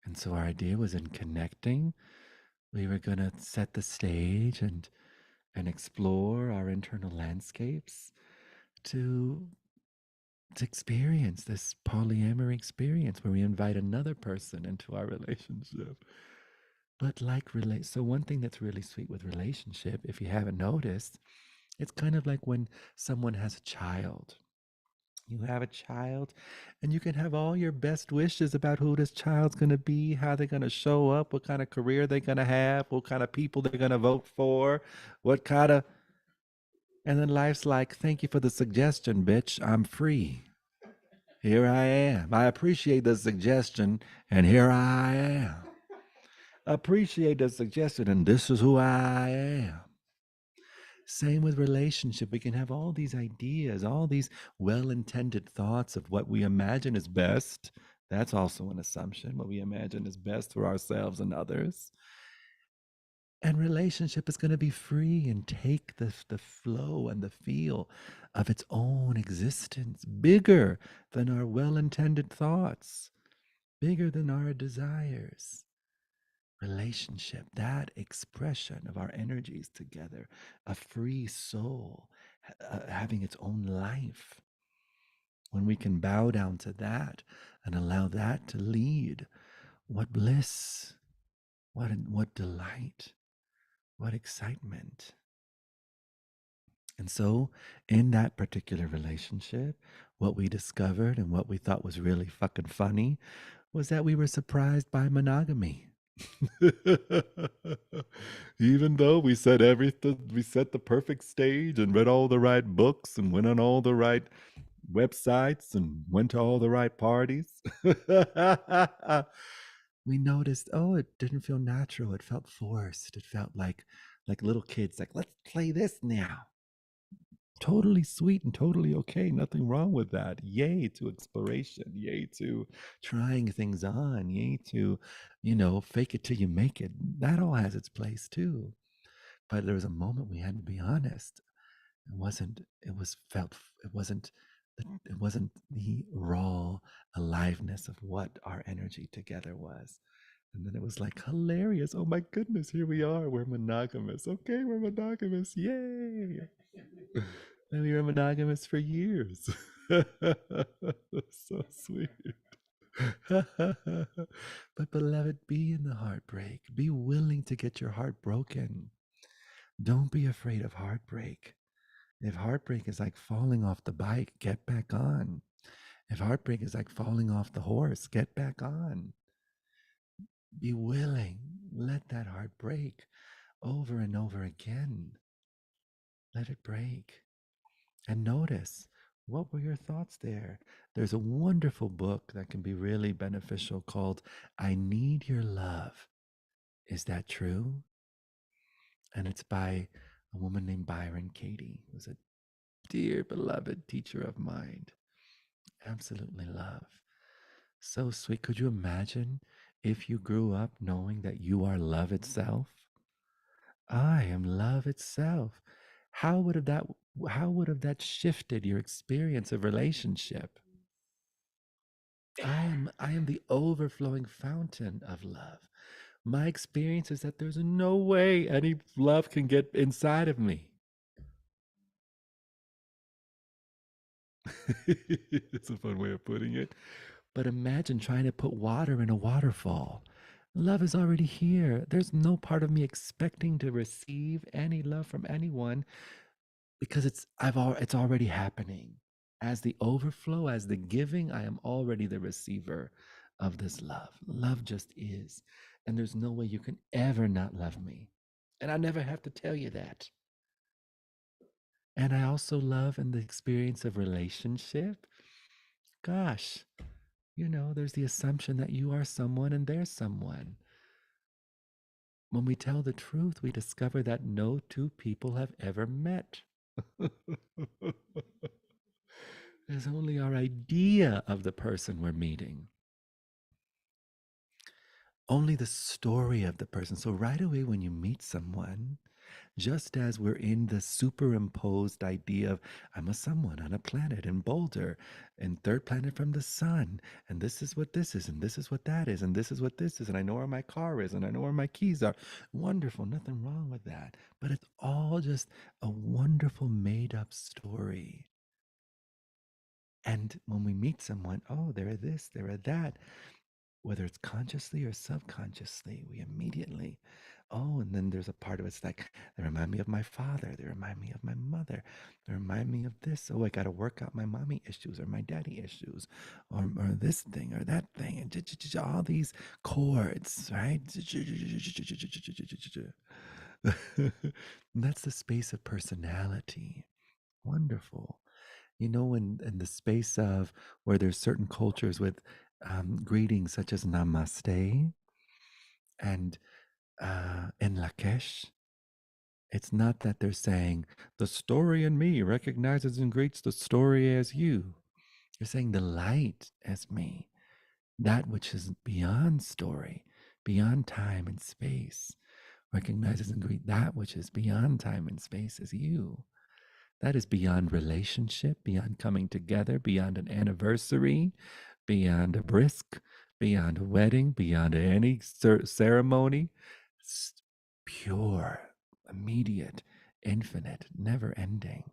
And so our idea was in connecting. We were going to set the stage and explore our internal landscapes to experience this polyamory experience where we invite another person into our relationship. But so one thing that's really sweet with relationship, if you haven't noticed, it's kind of like when someone has a child. You have a child, and you can have all your best wishes about who this child's going to be, how they're going to show up, what kind of career they're going to have, what kind of people they're going to vote for, what kind of. And then life's like, thank you for the suggestion, bitch. I'm free. Here I am. I appreciate the suggestion, and here I am. Appreciate the suggestion, and this is who I am. Same with relationship. We can have all these ideas, all these well-intended thoughts of what we imagine is best. That's also an assumption, what we imagine is best for ourselves and others. And relationship is going to be free and take the flow and the feel of its own existence, bigger than our well-intended thoughts, bigger than our desires. relationship, that expression of our energies together, a free soul having its own life. When we can bow down to that and allow that to lead, what bliss, what delight, what excitement. And so, in that particular relationship, what we discovered and what we thought was really fucking funny was that we were surprised by monogamy. Even though we said everything, we set the perfect stage and read all the right books and went on all the right websites and went to all the right parties, we noticed, oh, it didn't feel natural. It felt forced. It felt like little kids, like, let's play this now. Totally sweet and totally okay. Nothing wrong with that. Yay to exploration. Yay to trying things on. Yay to, fake it till you make it. That all has its place too. But there was a moment we had to be honest. It wasn't, it was felt, it wasn't the raw aliveness of what our energy together was. And then it was like hilarious. Oh my goodness, here we are. We're monogamous. Okay, we're monogamous. Yay. And we were monogamous for years. So sweet. But beloved, be in the heartbreak. Be willing to get your heart broken. Don't be afraid of heartbreak. If heartbreak is like falling off the bike, get back on. If heartbreak is like falling off the horse, get back on. Be willing. Let that heart break over and over again. Let it break. And notice, what were your thoughts there? There's a wonderful book that can be really beneficial called I Need Your Love. Is that true? And it's by a woman named Byron Katie, who's a dear beloved teacher of mind. Absolutely love. So sweet. Could you imagine if you grew up knowing that you are love itself? I am love itself. How would have that shifted your experience of relationship? I am the overflowing fountain of love. My experience is that there's no way any love can get inside of me. It's a fun way of putting it. But imagine trying to put water in a waterfall. Love is already here. There's no part of me expecting to receive any love from anyone because it's already happening. As the overflow, as the giving, I am already the receiver of this love. Love just is. And there's no way you can ever not love me. And I never have to tell you that. And I also love in the experience of relationship. Gosh, there's the assumption that you are someone and they're someone. When we tell the truth, we discover that no two people have ever met. There's only our idea of the person we're meeting. Only the story of the person. So right away when you meet someone, just as we're in the superimposed idea of I'm a someone on a planet in Boulder and third planet from the sun, and this is what this is, and this is what that is, and this is what this is, and I know where my car is, and I know where my keys are. Wonderful, nothing wrong with that. But it's all just a wonderful made up story. And when we meet someone, oh, they're this, they're that, whether it's consciously or subconsciously, we immediately, oh, and then there's a part of it's like, they remind me of my father, they remind me of my mother, they remind me of this. Oh, I got to work out my mommy issues or my daddy issues, or this thing or that thing, and all these chords, right? That's the space of personality. Wonderful. In the space of where there's certain cultures with greetings such as namaste and in Lakesh, it's not that they're saying the story in me recognizes and greets the story as you. They're saying the light as me, that which is beyond story, beyond time and space, recognizes and greets that which is beyond time and space as you. That is beyond relationship, beyond coming together, beyond an anniversary, beyond a brisk, beyond a wedding, beyond any ceremony. It's pure, immediate, infinite, never ending.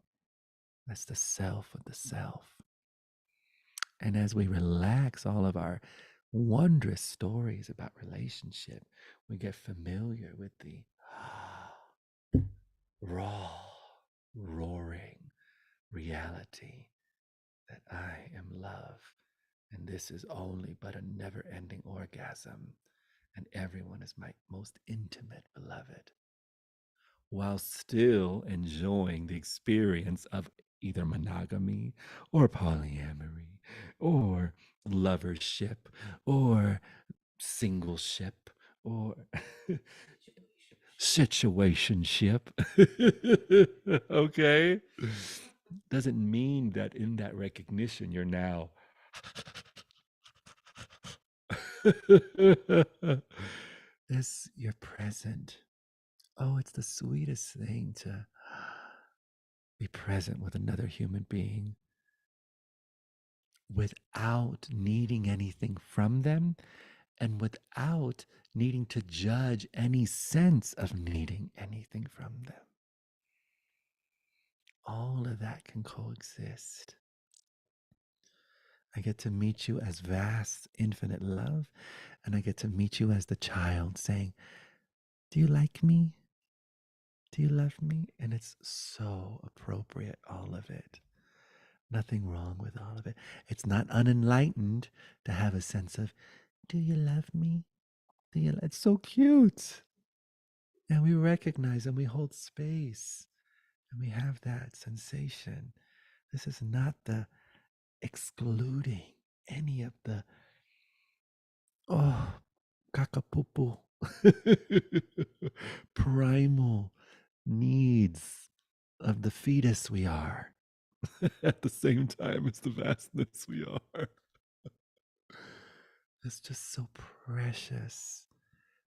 That's the self of the self. And as we relax all of our wondrous stories about relationship, we get familiar with the raw, roaring reality that I am love. And this is only but a never ending orgasm. And everyone is my most intimate beloved, while still enjoying the experience of either monogamy or polyamory or lovership or singleship or situationship. Okay? Doesn't mean that in that recognition you're now this you're present. Oh, it's the sweetest thing to be present with another human being without needing anything from them and without needing to judge any sense of needing anything from them. All of that can coexist. I get to meet you as vast, infinite love, and I get to meet you as the child saying, do you like me? Do you love me? And it's so appropriate, all of it. Nothing wrong with all of it. It's not unenlightened to have a sense of, do you love me? Do you? It's so cute. And we recognize and we hold space and we have that sensation. This is not the excluding any of the, oh, kakapupu, primal needs of the fetus we are at the same time as the vastness we are. It's just so precious.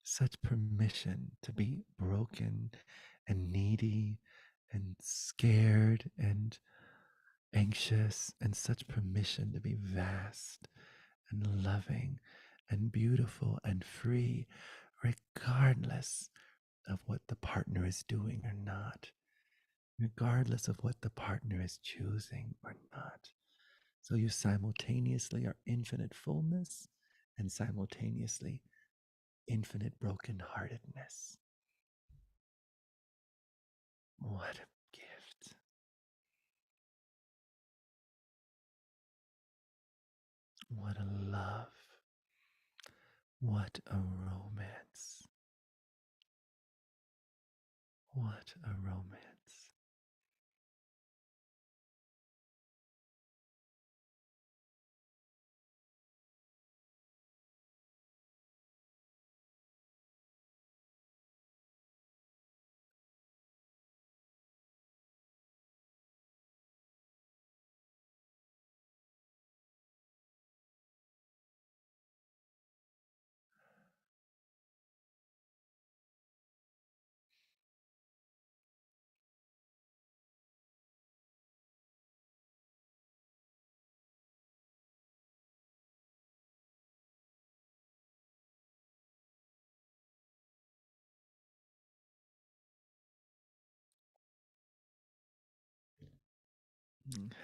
Such permission to be broken and needy and scared and anxious, and such permission to be vast and loving and beautiful and free, regardless of what the partner is doing or not, regardless of what the partner is choosing or not. So you simultaneously are infinite fullness and simultaneously infinite brokenheartedness. What a gift. What a love. What a romance. What a romance.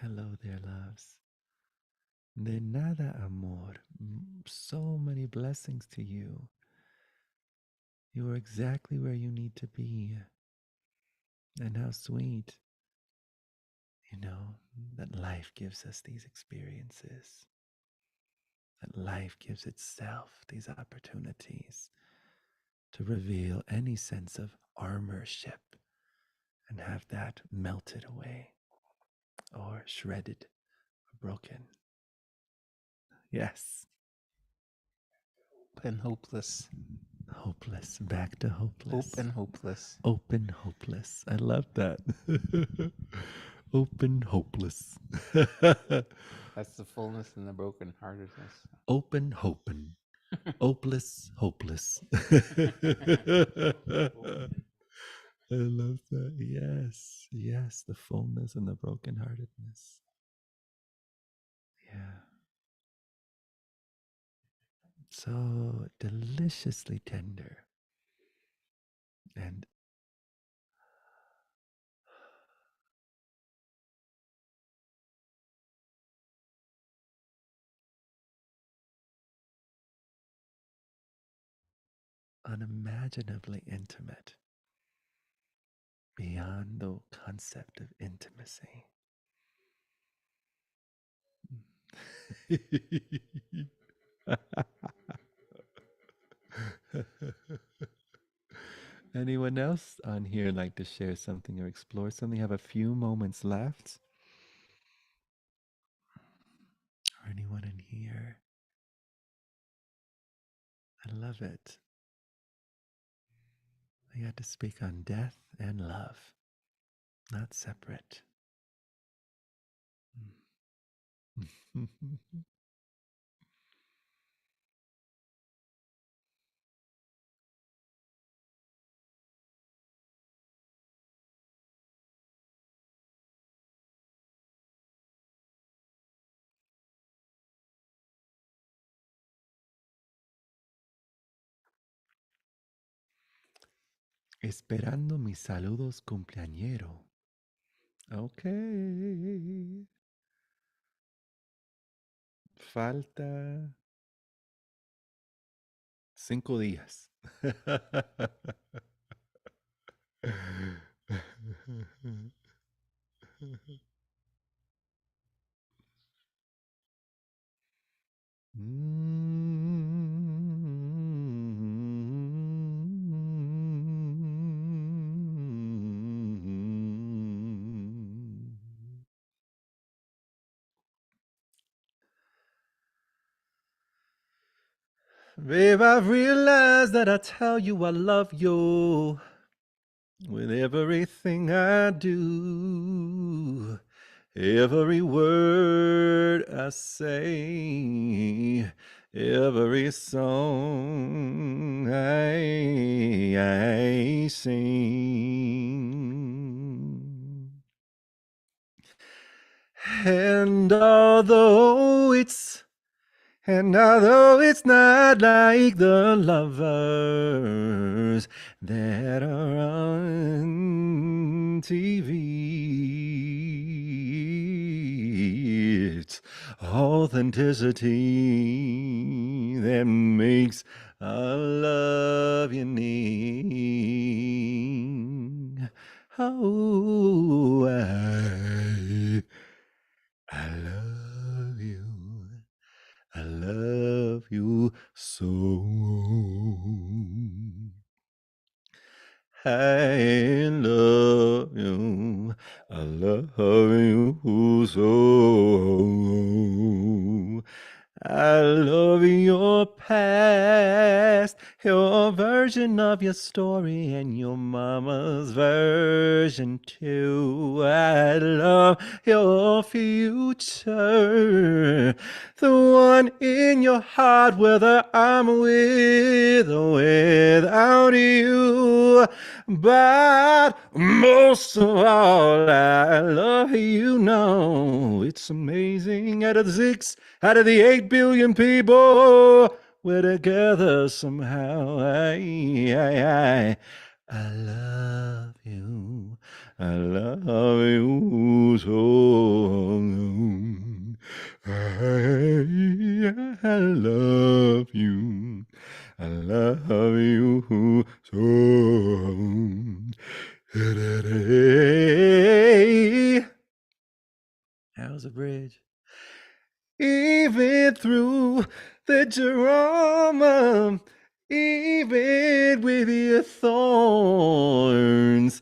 Hello there, loves. De nada, amor. So many blessings to you. You are exactly where you need to be. And how sweet, that life gives us these experiences, that life gives itself these opportunities to reveal any sense of armorship and have that melted away or shredded or broken. Yes. And hopeless. Hopeless, back to hopeless. Hope and hopeless. Open, hopeless. I love that. Open, hopeless. That's the fullness and the brokenheartedness. Open, hoping. Hopeless, hopeless. I love that. Yes, yes, the fullness and the brokenheartedness. Yeah. so deliciously tender and unimaginably intimate beyond the concept of intimacy. Anyone else on here like to share something or explore something? Have a few moments left. Or anyone in here? I love it. I got to speak on death and love, not separate. Esperando mis saludos cumpleañero. Okay. Falta 5 días. Babe, I've realized that I tell you I love you with everything I do. Every word I say, every song I sing. And although it's not like the lovers that are on TV, it's authenticity that makes our love unique. Oh, I love you. I love you so. I love you. I love you so. I love your past, your version of your story, and your mama's version too. I love your future, the one in your heart, whether I'm with or without you. But most of all, I love you now. It's amazing. Out of the 8 billion people, we're together somehow. I love you. I love you so. I love you. I love you so. How's a bridge? Even through the drama, even with your thorns,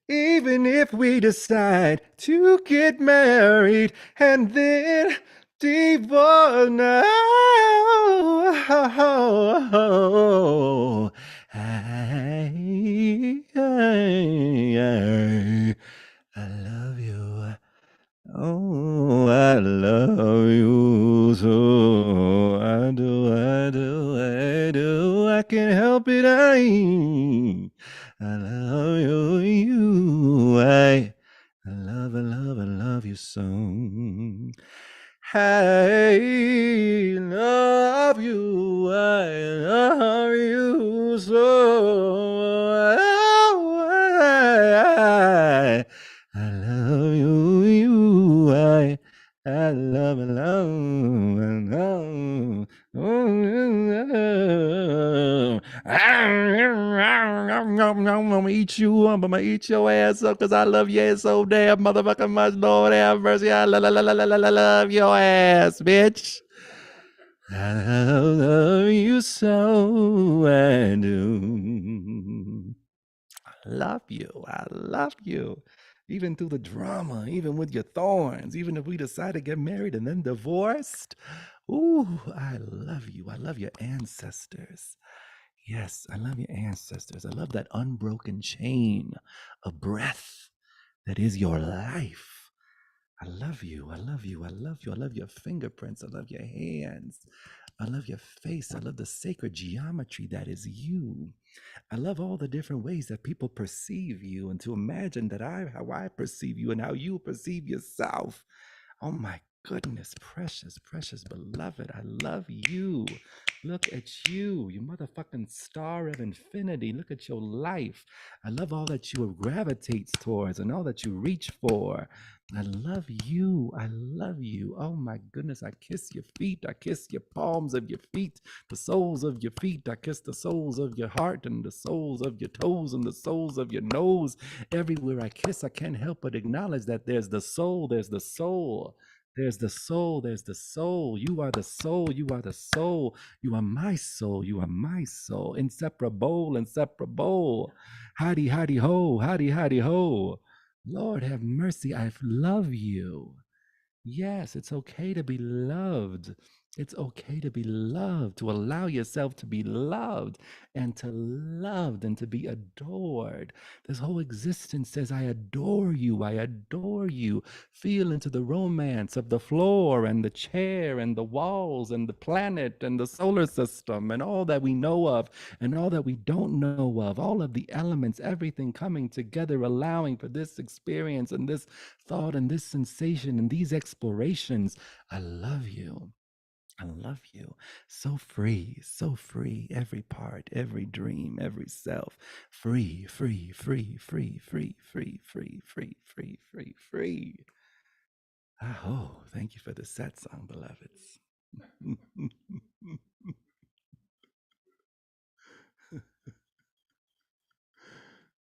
even if we decide to get married and then divorce now, I love you. Oh, I love you so. I do, I do, I do. I can't help it. I love you. I love you so. I love you. I eat you up. I'ma eat your ass up because I love your ass so damn motherfucking much. Lord have mercy. I love your ass, bitch. I love you so, I do. I love you. I love you. Even through the drama, even with your thorns, even if we decide to get married and then divorced. Ooh, I love you. I love your ancestors. Yes, I love your ancestors. I love that unbroken chain of breath that is your life. I love you. I love you. I love you. I love your fingerprints. I love your hands. I love your face. I love the sacred geometry that is you. I love all the different ways that people perceive you, and to imagine that how I perceive you and how you perceive yourself. Oh my goodness, precious, precious beloved, I love you. Look at you, you motherfucking star of infinity. Look at your life. I love all that you gravitates towards and all that you reach for. I love you. I love you. Oh my goodness, I kiss your feet. I kiss your palms of your feet, the soles of your feet. I kiss the soles of your heart and the soles of your toes and the soles of your nose. Everywhere I kiss, I can't help but acknowledge that there's the soul, there's the soul. There's the soul, there's the soul. You are the soul, you are the soul. You are my soul, you are my soul. Inseparable, inseparable. Howdy, howdy, ho, howdy, howdy, ho. Lord have mercy, I love you. Yes, it's okay to be loved. It's okay to be loved, to allow yourself to be loved and to loved and to be adored. This whole existence says, I adore you. I adore you. Feel into the romance of the floor and the chair and the walls and the planet and the solar system and all that we know of and all that we don't know of, all of the elements, everything coming together, allowing for this experience and this thought and this sensation and these explorations. I love you. I love you. So free. Every part, every dream, every self. Free, free, free, free, free, free, free, free, free, free, free. Oh, thank you for the satsang, beloveds.